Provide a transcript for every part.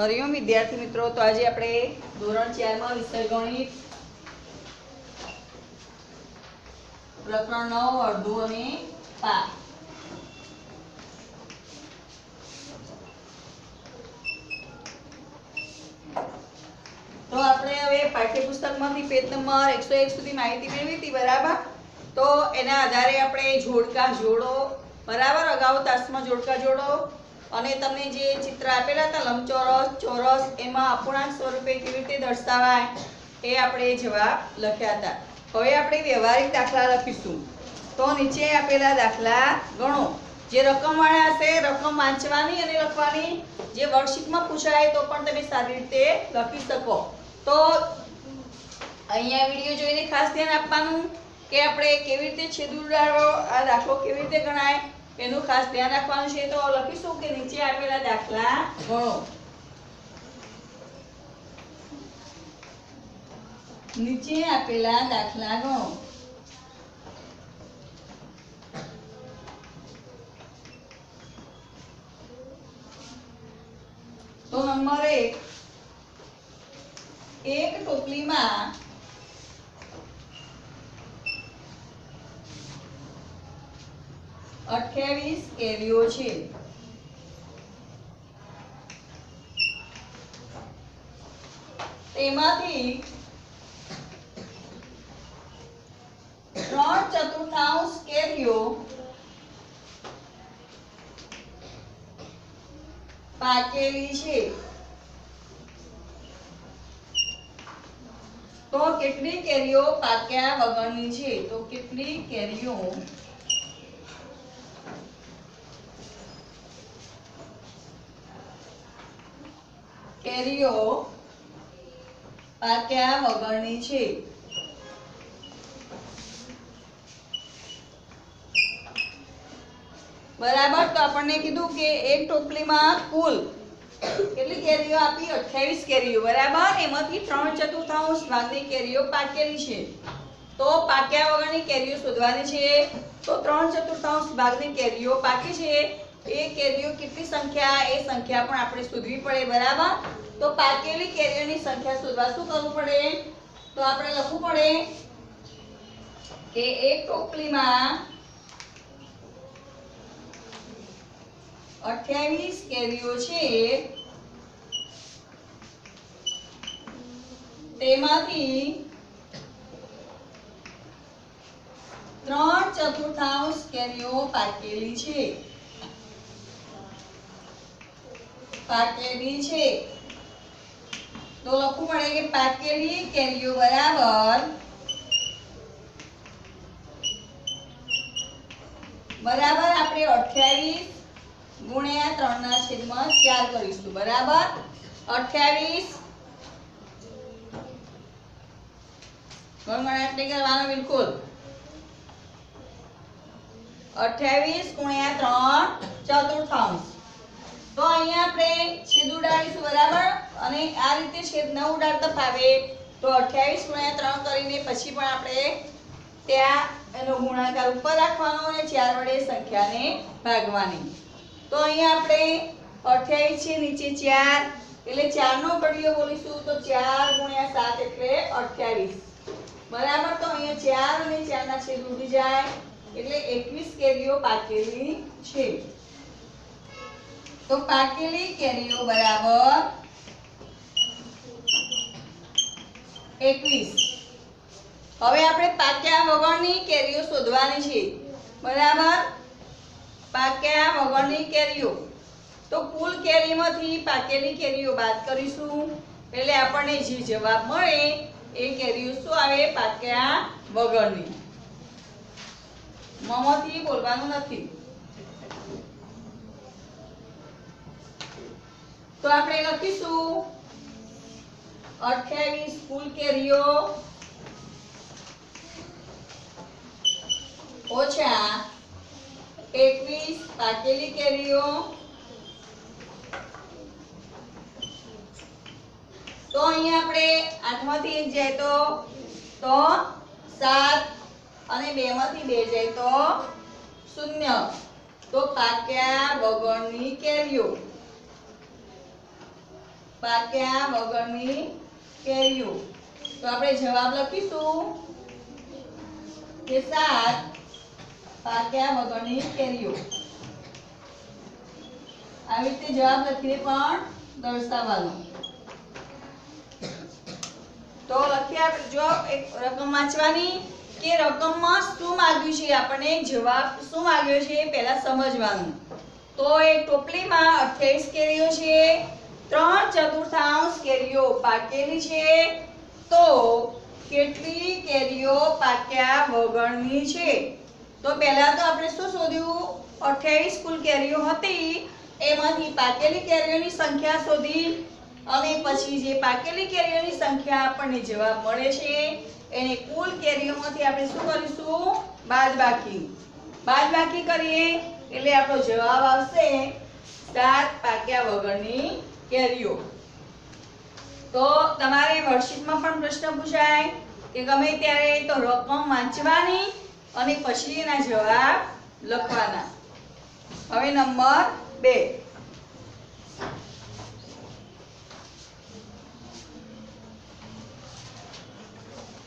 हरिओम विद्यार्थी मित्रों, तो आज આપણે ધોરણ 4 માં વિષય ગણિત પ્રકરણ 9 અડધું અને પા તો આપણે હવે પાઠ્યપુસ્તકમાંથી પેજ નંબર 101 સુધી માહિતી મેળવી હતી, બરાબર। તો એના આધારે આપણે જોડકા જોડો, બરાબર। અગાઉ તાસમાં જોડકા જોડો અને તમને જે ચિત્ર આપેલા હતા લંબચોરસ, ચોરસ, એમાં અપૂર્ણાંક સ્વરૂપે કેવી રીતે દર્શાવાય એ આપણે જવાબ લખ્યા હતા। હવે આપણે વ્યવહારિક દાખલા લખીશું। તો નીચે આપેલા દાખલા ગણો। જે રકમવાળા હશે રકમ વાંચવાની અને લખવાની, જે વર્કશીટમાં પૂછાય તો પણ તમે સારી રીતે લખી શકો। તો અહીંયા વિડિયો જોઈને ખાસ ધ્યાન આપવાનું કે આપણે કેવી રીતે છેદ ઉડાડવો, આ દાખલો કેવી રીતે ગણાય એનું ખાસ ધ્યાન રાખવાનું છે। તો લખીશું કે નીચે આપેલા દાખલા ગણો। નીચે આપેલા દાખલા ગણો। તો નંબર 1, એક ટોપલીમાં 28 કેરીઓ છે। તેમાંથી 3/4 કેરીઓ પાકેલી છે। તો કેટલી કેરીઓ પાક્યા વગરની છે? તો કેટલી કેરીઓ પાક્યા વગરની છે? બરાબર। તો આપણને કીધું કે એક ટોપલીમાં કુલ કેટલી કેરીઓ આપી? 28 કેરીઓ, બરાબર। એમાંથી 3/4 ભાગની કેરીઓ પાકેલી છે। તો પાક્યા વગરની કેરીઓ શોધવાની છે। તો 3/4 ભાગની કેરીઓ પાકી છે, એ કેરીઓ કેટલી સંખ્યા, એ સંખ્યા પણ આપણે શોધવી પડે, બરાબર। તો પાકેલી કેરીઓની સંખ્યા શોધવા શું કરવું પડે? તો આપણે લખવું પડે કે એક ટોપલીમાં 28 કેરીઓ છે, તેમાંથી 3/4 કેરીઓ પાકેલી છે। તો લખવું પડે કે પાકેલી કેરીઓ બરાબર આપણે 28 ગુણ્યા 3/4 કરીશું, બરાબર। 28 ગણગણાટ નહીં કરવાનો બિલકુલ। 28 ગુણ્યા 3/4। તો અહીંયા આપણે છેદ ઉડાડીશું, બરાબર। અને આ રીતે છેદ ન ઉડાડતા ફાવે તો 28 ગુણ્યા 3 કરીને પછી પણ આપણે ત્યાં એનો ગુણાકાર ઉપર રાખવાનો અને 4 વડે સંખ્યાને ભાગવાની। તો અહીંયા આપણે 28 છે, નીચે 4 એટલે 4 નો ઘડિયો બોલીશું તો 4 ગુણ્યા 7 એટલે 28, બરાબર। તો અહીંયા 4 અને 4 ના છેદ ઉડી જાય એટલે 21 કેરીઓ પાકેલી છે। તો પાકેલી કેરીઓ બરાબર 21। હવે આપણે પાક્યા વગરની કેરીઓ શોધવાની છે, બરાબર। પાક્યા વગરની કેરીઓ, તો કુલ કેરીમાંથી પાકેલી કેરીઓ બાદ કરીશું એટલે આપણને જે જવાબ મળે એ કેરીઓ શું આવે? પાક્યા વગરની। મમાંથી બોલવાનું નથી। તો આપણે લખીશું 28 કુલ કેરીઓ ઓછા 21 પાકેલી કેરીઓ। તો અહીંયા આપણે 8 માંથી 1 જાય તો 7 અને 2 માંથી 2 જાય તો 0। તો પાક્યા વગરની કેરીઓ પાક્યા વગરની કેરીઓ. તો આપણે જવાબ લખીશું કે 7 પાક્યા વગરની કેરીઓ. આવી રીતે જવાબ લખીને પણ દર્શાવવાનો. તો લખીએ આપણે જો એક રકમ વાંચવાની કે રકમમાં શું માંગ્યું છે, આપણને જવાબ શું માંગ્યો છે પહેલા સમજવાનું. તો એ ટોપલીમાં 28 કેરીઓ છે, 3/4 કેરીઓ પાકેલી છે. તો કેટલી કેરીઓ પાક્યા વગરની છે? તો પહેલા તો આપણે શું શોધ્યું, 28 કુલ કેરીઓ હતી એમાંથી પાકેલી કેરીઓની સંખ્યા શોધી અને પછી જે પાકેલી કેરીઓની સંખ્યા આપણને જવાબ મળે છે એને કુલ કેરીઓમાંથી આપણે શું કરીશું, બાદબાકી કરીએ એટલે આપણો જવાબ આવશે 7 પાક્યા વગરની કેરીઓ. તો તમારે વર્કશીટમાં પણ પ્રશ્ન પૂછાય કે ગમે ત્યારે તો રકમ વાંચવાની અને પછી એના જવાબ લખવાના. હવે નંબર 2.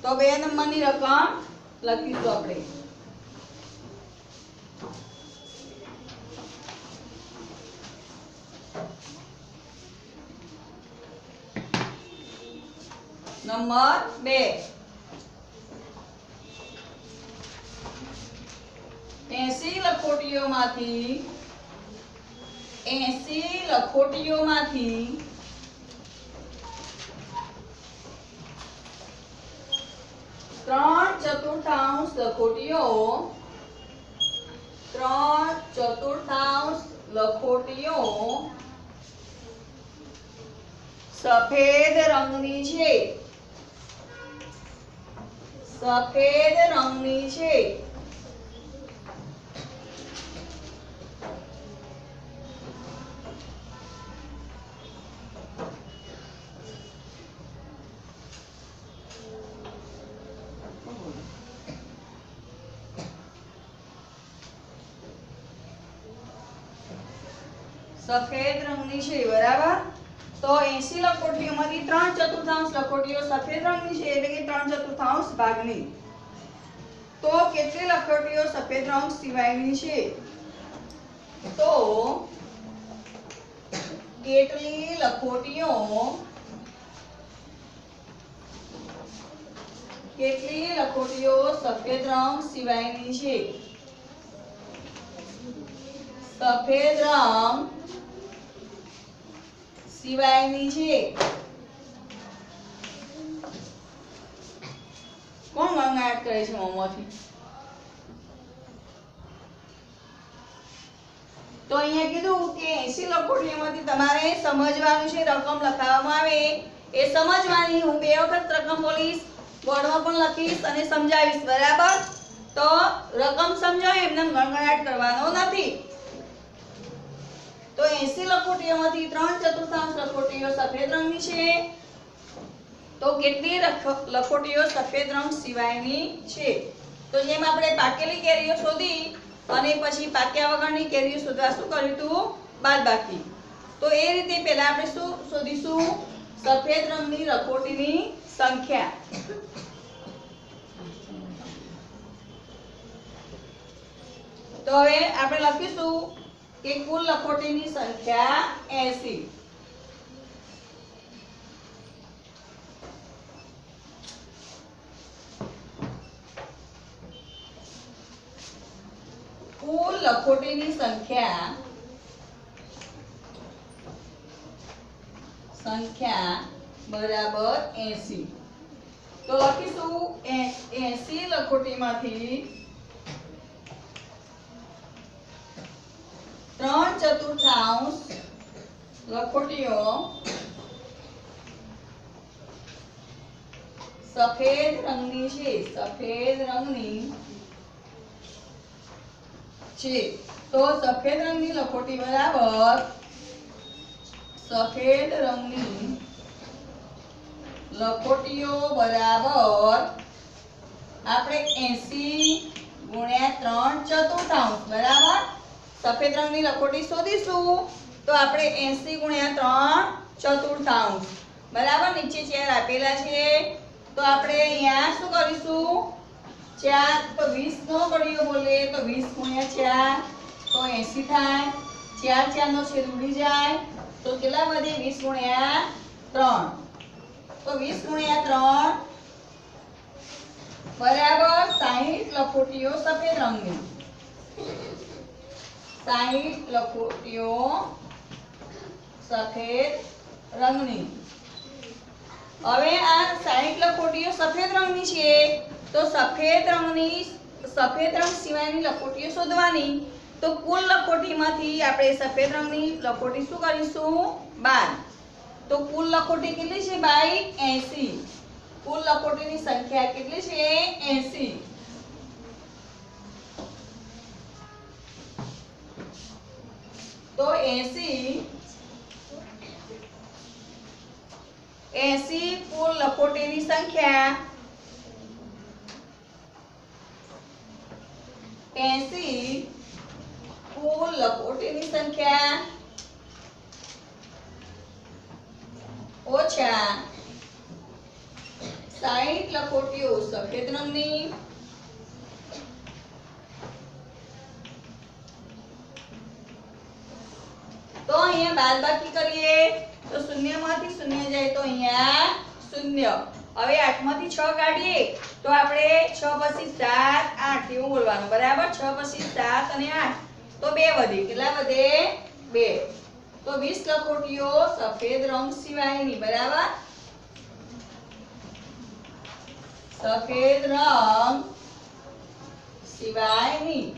તો 2 નંબરની રકમ લખીશું આપણે. નંબર 2 80 લખોટીઓમાંથી 3/4 લખોટીઓ સફેદ રંગની છે. બરાબર. તો 80 લખોટીઓમાંથી 3/4 લખોટીઓ સફેદ રંગની છે એટલે કે 3/4 ભાગની. તો કેટલી લખોટીઓ સફેદ રંગ સિવાયની છે? તો કેટલી લખોટીઓ સફેદ રંગ સિવાયની છે? સફેદ રંગ સિવાયની છે. કોણ ગણગાટ કરે છે મોમાંથી? તો અહીંયા કીધું કે 80 લખોટીઓમાંથી તમારે સમજવાનું છે. રકમ લખાવવામાં આવે એ સમજવાની. હું 2 વખત રકમ બોલીશ, બોર્ડમાં પણ લખીશ અને સમજાવીશ. બરાબર. તો રકમ સમજાય એમને ગણગણાટ કરવાનો નથી. તો 80 લખોટીઓમાંથી 3/4 લખોટીઓ સફેદ રંગની છે. તો કેટલી લખોટીઓ સફેદ રંગ સિવાયની છે? તો જેમ આપણે પાકેલી કેરીઓ શોધી અને પછી પાક્યા વગરની કેરીઓ શોધવા શું કર્યું હતું, બાદબાકી. તો એ રીતે પહેલા આપણે શું શોધીશું, સફેદ રંગની લખોટીની સંખ્યા. તો હવે આપણે લખીશું કે કુલ લખોટીની સંખ્યા 80. કુલ લખોટીની સંખ્યા બરાબર 80. તો લખીશું 80 લખોટીમાંથી 3/4 લખોટીઓ સફેદ રંગની છે. તો સફેદ રંગની લખોટી બરાબર સફેદ રંગની લખોટીઓ બરાબર આપણે 80 ગુણ્યા 3/4 બરાબર. સફેદ રંગની લખોટી શોધીશું તો આપણે 80 ગુણ્યા ચતુર્થાંશ બરાબર નીચે 4 આપેલા છે તો આપણે અહીંયા શું કરીશું 4 તો 20 નો ઘડિયો બોલે તો 20 ગુણ્યા 4 તો 80 થાય 4 4 નો છેદ ઉડી જાય તો કેટલા વધે 20 ગુણ્યા 3 તો 20 ગુણ્યા 3 બરાબર 60 લખોટીઓ સફેદ રંગની 60 લખોટીઓ સફેદ રંગની હવે આ 60 લખોટીઓ સફેદ રંગની છે તો સફેદ રંગ સિવાયની લખોટીઓ શોધવાની તો કુલ લખોટીમાંથી આપણે સફેદ રંગની લખોટી શું કરીશું 12 તો કુલ લખોટી કેટલી છે ભાઈ 80 કુલ લખોટીની સંખ્યા કેટલી છે 80 તો 80 કુલ લખોટીની સંખ્યા 80 કુલ લખોટીની સંખ્યા ઓછા 60 લખોટીઓ સફેદ રંગની તો અહીંયા બાદબાકી કરીએ તો શૂન્યમાંથી શૂન્ય જાય તો અહીંયા શૂન્ય હવે 8 માંથી 6 કાઢીએ તો આપણે 6 પછી 7 8 એવું બોલવાનું બરાબર 6 પછી 7 અને 8 તો 2 વધે કેટલા વધે 2 તો 20 લખોટીઓ સફેદ રંગ સિવાયની બરાબર સફેદ રંગ સિવાયની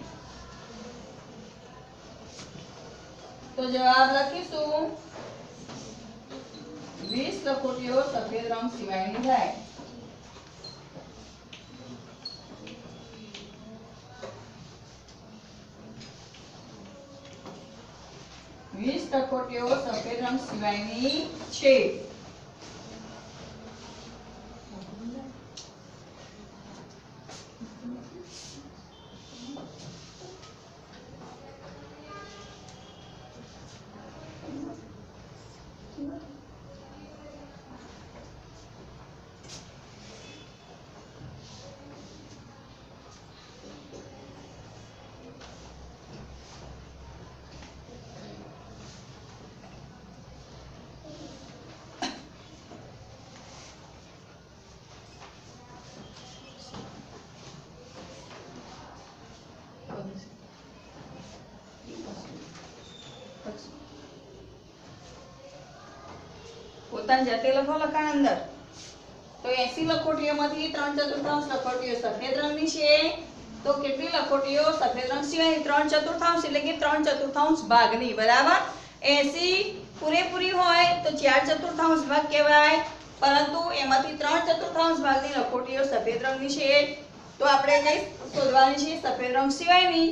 તો જવાબ લખીશું 20 લખોટીઓ સફેદ રંગ સિવાયની થાય લખોટીઓ સફેદ રંગ સિવાયની છે પોતાની જાતે લખો લખાણ અંદર તો 80 લખોટીઓમાંથી 3/4 લખોટીઓ સફેદ રંગની છે તો કેટલી લખોટીઓ સફેદ રંગ સિવાયની 3/4 એટલે કે 3/4 ભાગની બરાબર 80 પૂરેપૂરી હોય તો 4/4 ભાગ કહેવાય પરંતુ એમાંથી 3/4 ભાગની લખોટીઓ સફેદ રંગની છે તો આપણે કઈ શોધવાની છે સફેદ રંગ સિવાયની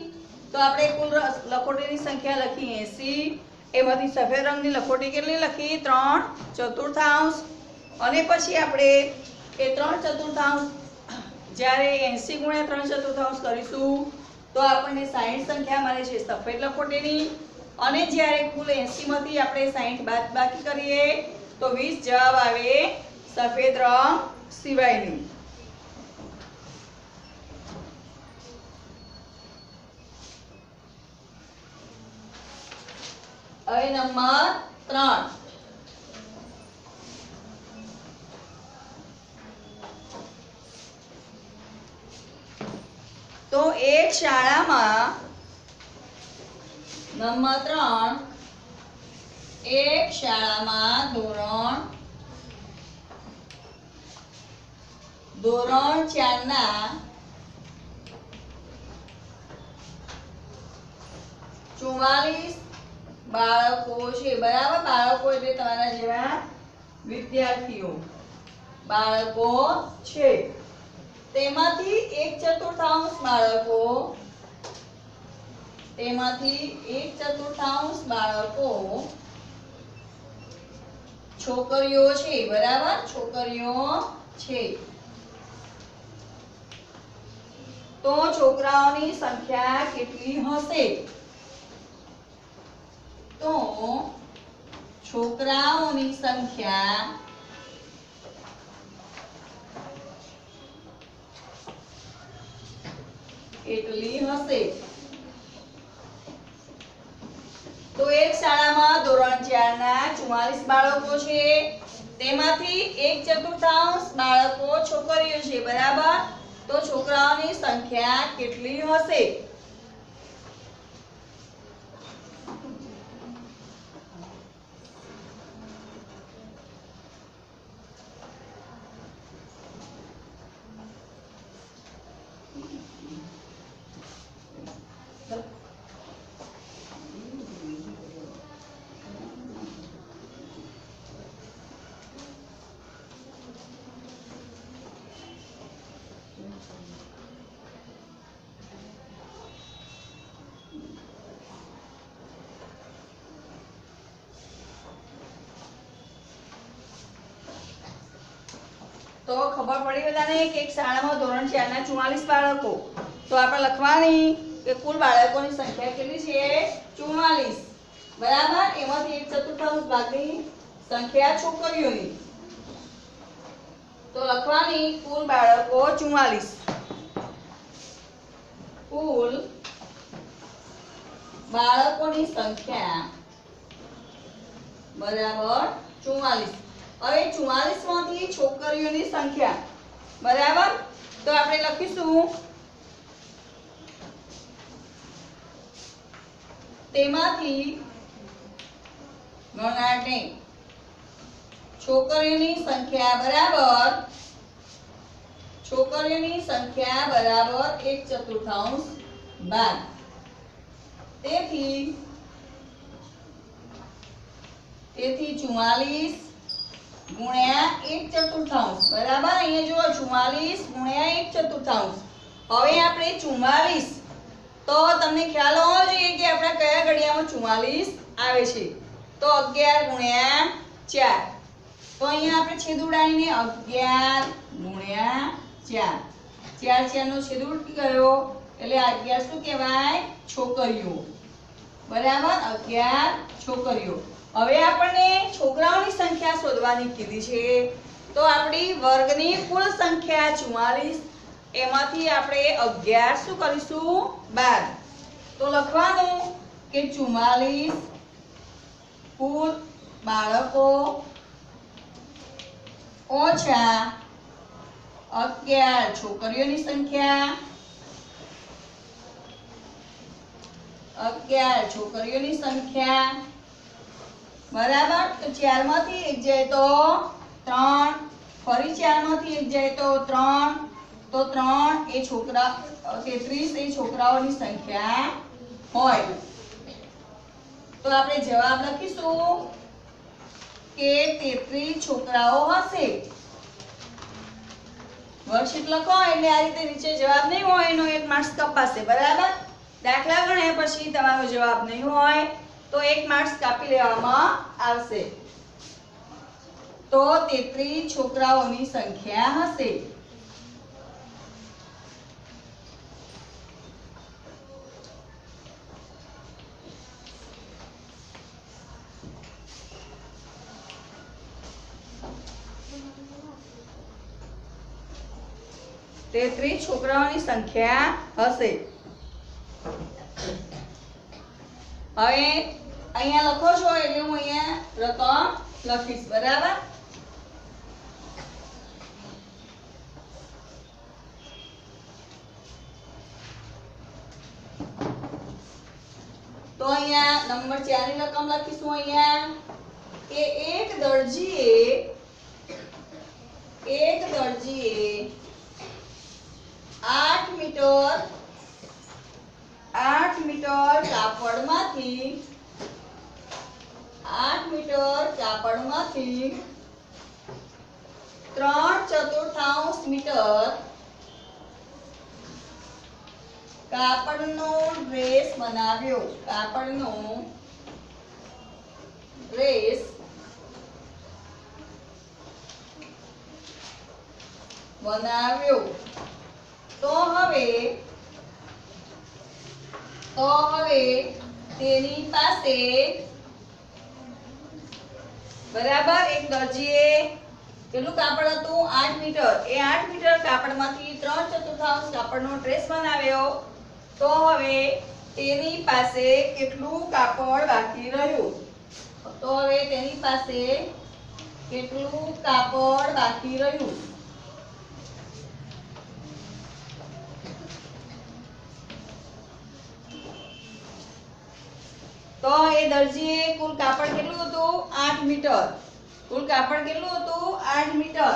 તો આપણે કુલ લખોટીની સંખ્યા લખી 80 એમાંથી સફેદ રંગની લખોટી કેટલી લખી 3/4 અને પછી આપણે એ 3/4 જ્યારે 80 ગુણ્યા 3/4 કરીશું તો આપણને 60 સંખ્યા મળે છે સફેદ લખોટીની અને જ્યારે કુલ 80 માંથી આપણે 60 બાદબાકી કરીએ તો 20 જવાબ આવે સફેદ રંગ સિવાયની હવે નંબર 3 તો એક શાળામાં નંબર 3 એક શાળામાં ધોરણ 4 ના 44 બાળકો છે બરાબર બાળકો એટલે તમારા જેવા વિદ્યાર્થીઓ બાળકો છે તેમાંથી 1/4 બાળકો છોકરીઓ છે બરાબર છોકરીઓ છે તો છોકરાઓની સંખ્યા કેટલી હશે તો છોકરાઓની સંખ્યા કેટલી હશે? તો એક શાળામાં ધોરણ 4 ના 44 બાળકો છે, તેમાંથી 1/4 બાળકો છોકરીઓ છે, બરાબર? તો છોકરાઓની સંખ્યા કેટલી હશે? તો ખબર પડી બધાને કે એક શાળામાં ધોરણ 4 ના 44 બાળકો, તો આપણે લખવાની કે કુલ બાળકોની સંખ્યા કેટલી છે? 44, બરાબર? એમાંથી 1/4 ભાગની સંખ્યા છોકરીઓની, તો લખવાની કુલ બાળકો 44, કુલ બાળકોની સંખ્યા બરાબર 44. હવે 44 માંથી છોકરીઓની સંખ્યા, બરાબર? તો આપણે લખીશું તેમાંથી ગણાટે છોકરીઓની સંખ્યા બરાબર, છોકરીઓની સંખ્યા બરાબર 1/4 ભાગ. તેથી 44 ગુણ્યા 1/4, બરાબર? અહીંયા જુઓ 44 ગુણ્યા 1/4. હવે આપણે 44, તો તમને ખ્યાલ હોવો જોઈએ કે આપણા કયા ઘડિયામાં 44 આવે છે. તો 11 ગુણ્યા 4, તો અહીંયા આપણે છેદ ઉડાડીને 11 ગુણ્યા 4, 4 નો છેદ ઉડી ગયો એટલે 11 શું કહેવાય? છોકરીઓ, બરાબર? 11 છોકરીઓ. હવે આપણને છોકરાઓની સંખ્યા શોધવાની કીધી છે, તો આપણી વર્ગની કુલ સંખ્યા 44, એમાંથી આપણે 11 શું કરીશું? બાદ. તો લખવાનું કે 44 કુલ બાળકો ઓછા 11 છોકરીઓની સંખ્યા, 11 છોકરીઓની સંખ્યા, બરાબર? તો 4 માંથી 1 જાય તો 3, ફરી 4 માંથી 1 જાય તો 3, તો 3 એ છોકરા 33 એ છોકરાઓની સંખ્યા હોય. તો આપણે જવાબ લખીશું કે 33 છોકરાઓ હશે. વર્કશીટ લખો એટલે આ રીતે નીચે જવાબ નહીં હોય એનો 1 માર્ક્સ કપાશે, બરાબર? દાખલા ગણ્યા પછી તમારો જવાબ નહીં હોય તો 1 માર્ક્સ કાપી લેવામાં આવશે. તો 33 છોકરાઓની સંખ્યા હશે. છોકરાઓની સંખ્યા હશે. હવે અહીંયા લખો છો એટલે હું અહીંયા રકમ લખીશ, બરાબર? તો અહીંયા નંબર 4 ની રકમ લખીશું અહીંયા કે એક દરજીએ 8 મીટર કાપડમાંથી 3/4 મીટર કાપડનો ડ્રેસ બનાવ્યો. તો હવે તેની પાસે બરાબર. એક દરજીએ કેટલું કાપડ હતું 8 મીટર. એ 8 મીટર કાપડમાંથી 3/4 કાપડનો ડ્રેસ બનાવ્યો. તો હવે તેની પાસે કેટલું કાપડ બાકી રહ્યું? તો હવે તેની પાસે કેટલું કાપડ બાકી રહ્યું? તો એ દરજીએ કુલ કાપડ કેટલું હતું 8 મીટર. કુલ કાપડ કેટલું હતું 8 મીટર.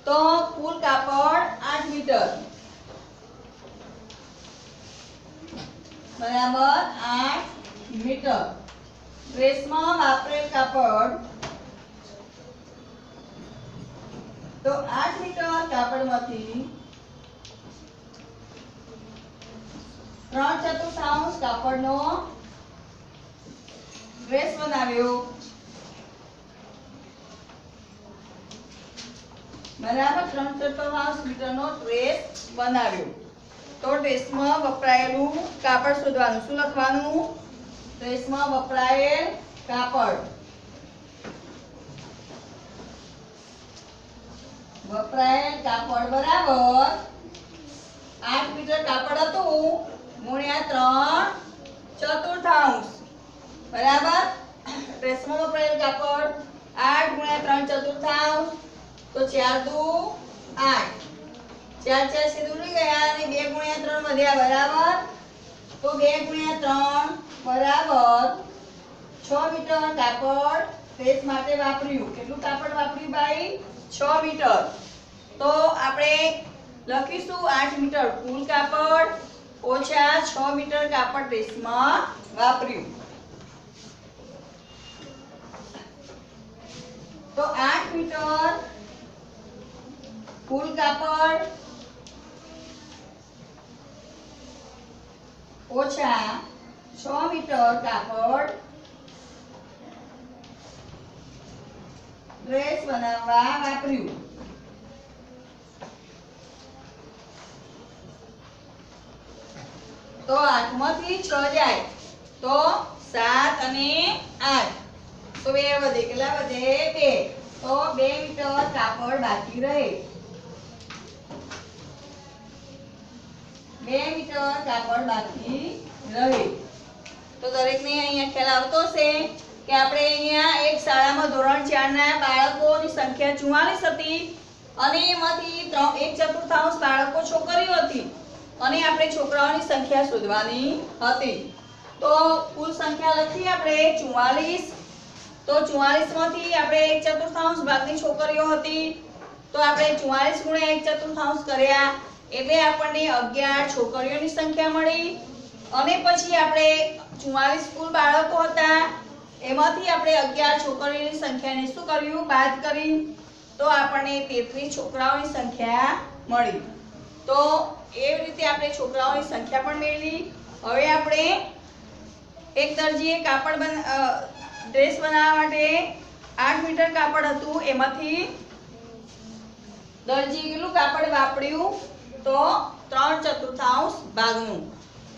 તો કુલ કાપડ 8 મીટર બરાબર 8 મીટર. ડ્રેસમાં વાપરેલ કાપડ તો 8 મીટર કાપડમાંથી 3/4 કાપડનો ડ્રેસ બનાવ્યો. બરાબર 3/4 મીટરનો ડ્રેસ બનાવ્યો. તો ડ્રેસમાં વપરાયેલું કાપડ શોધવાનું. શું લખવાનું? ડ્રેસમાં વપરાયેલ કાપડ. વપરાયેલ કાપડ બરાબર 8 મીટર કાપડ હતું ગુણ્યા 3/4 બરાબર. ડ્રેસમાં વપરાયેલ કાપડ 8 ગુણ્યા 3/4 તો 4 દુ 8. 4 4 સીધું ઉડી ગયા અને 2 ગુણ્યા 3 વધ્યા બરાબર. તો 2 ગુણ્યા 3 બરાબર 6 મીટર કાપડ ડ્રેસ માટે વાપર્યું. કેટલું કાપડ વાપર્યું ભાઈ? 6 મીટર. તો આપણે લખીશું 8 મીટર કુલ કાપડ ઓછા 6 મીટર કાપડ ડ્રેસમાં વાપર્યું. તો 8 મીટર કુલ કાપડ ઓછા 6 મીટર કાપડ ડ્રેસ બનાવવા વાપર્યું. તો 8 માંથી 6 જાય તો 7 અને 8 તો 2 વધે. કેટલા વધે? 2. તો 2 મીટર કાપડ બાકી રહે. 2 મીટર કાપડ બાકી રહે. તો દરેકને અહીંયા ખ્યાલ આવતો હશે કે આપણે અહીંયા એક શાળામાં ધોરણ 4 ના બાળકોની સંખ્યા 44 હતી અને એમાંથી 1/4 બાળકો છોકરીઓ હતી અને આપણે છોકરાઓની સંખ્યા શોધવાની હતી. તો કુલ સંખ્યા લખી આપણે 44. તો 44 માંથી આપણે 1/4 ભાગની છોકરીઓ હતી. તો આપણે 44 ગુણ્યા 1/4 કર્યા એટલે આપણને 11 છોકરીઓની સંખ્યા મળી. અને પછી આપણે 44 કુલ બાળકો હતા એમાંથી આપણે 11 છોકરીઓની સંખ્યાને શું કર્યું? બાદ કરી. તો આપણને 33 છોકરાઓની સંખ્યા મળી. તો એવી રીતે આપણે છોકરાઓની સંખ્યા પણ મેળવી. હવે આપણે એક દરજીએ કાપડ ડ્રેસ બનાવવા માટે 8 મીટર કાપડ હતું એમાંથી દરજીએ કેટલું કાપડ વાપર્યું? તો 3/4 ભાગનું.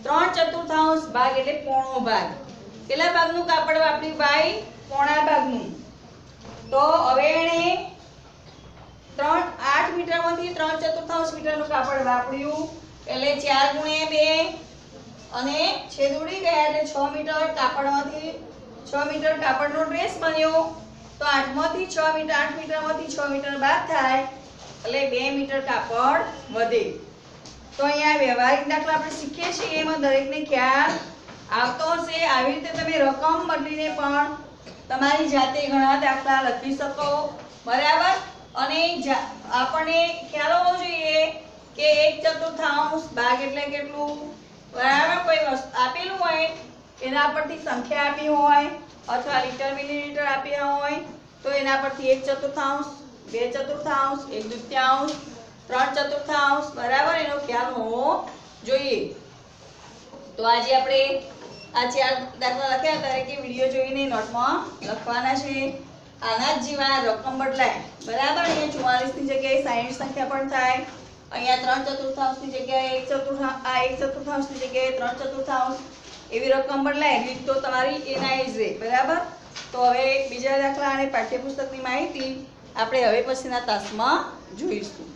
3/4 ભાગ એટલે પોણો ભાગ. કેટલા ભાગનું કાપડ વાપર્યું ભાઈ? પોણા ભાગનું. તો હવે એને 8 મીટરમાંથી 3/4 મીટરનું કાપડ વાપર્યું એટલે 4 ગુણ્યા 2 અને છેદ ઉડી ગયા એટલે 6 મીટર કાપડમાંથી 6 મીટર કાપડનો ડ્રેસ બન્યો. તો 8 મીટરમાંથી 6 મીટર બાદ થાય એટલે 2 મીટર કાપડ વધે. તો અહીંયા વ્યવહારિક દાખલા આપણે શીખીએ છીએ એમાં દરેકને ખ્યાલ આવતો હશે. આવી રીતે તમે રકમ બદલીને પણ તમારી જાતે ઘણા દાખલા લખી શકો બરાબર. અને આપણને ખ્યાલ હોવો જોઈએ કે 1/4 ભાગ એટલે કેટલું બરાબર. કોઈ વસ્તુ આપેલું હોય એના પરથી સંખ્યા આપી હોય અથવા લીટર મિલીલીટર આપ્યા હોય તો એના પરથી 1/4 2/4 1/2 3/4 બરાબર એનો ખ્યાલ હોવો જોઈએ. તો આજે આપણે આ 4 દાખલા લખ્યા દરેકે વિડીયો જોઈને નોટમાં લખવાના છે. આના જ જેવા રકમ બદલાય બરાબર. અહીંયા 44 ની જગ્યાએ 60 સંખ્યા પણ થાય અહીંયા 3/4 જગ્યાએ 1/4 જગ્યાએ 3/4 એવી રકમ બદલાય રીત તો તમારી એના જ રહે, બરાબર. તો હવે બીજા દાખલા અને પાઠ્યપુસ્તકની માહિતી આપણે હવે પછીના તાસમાં જોઈશું.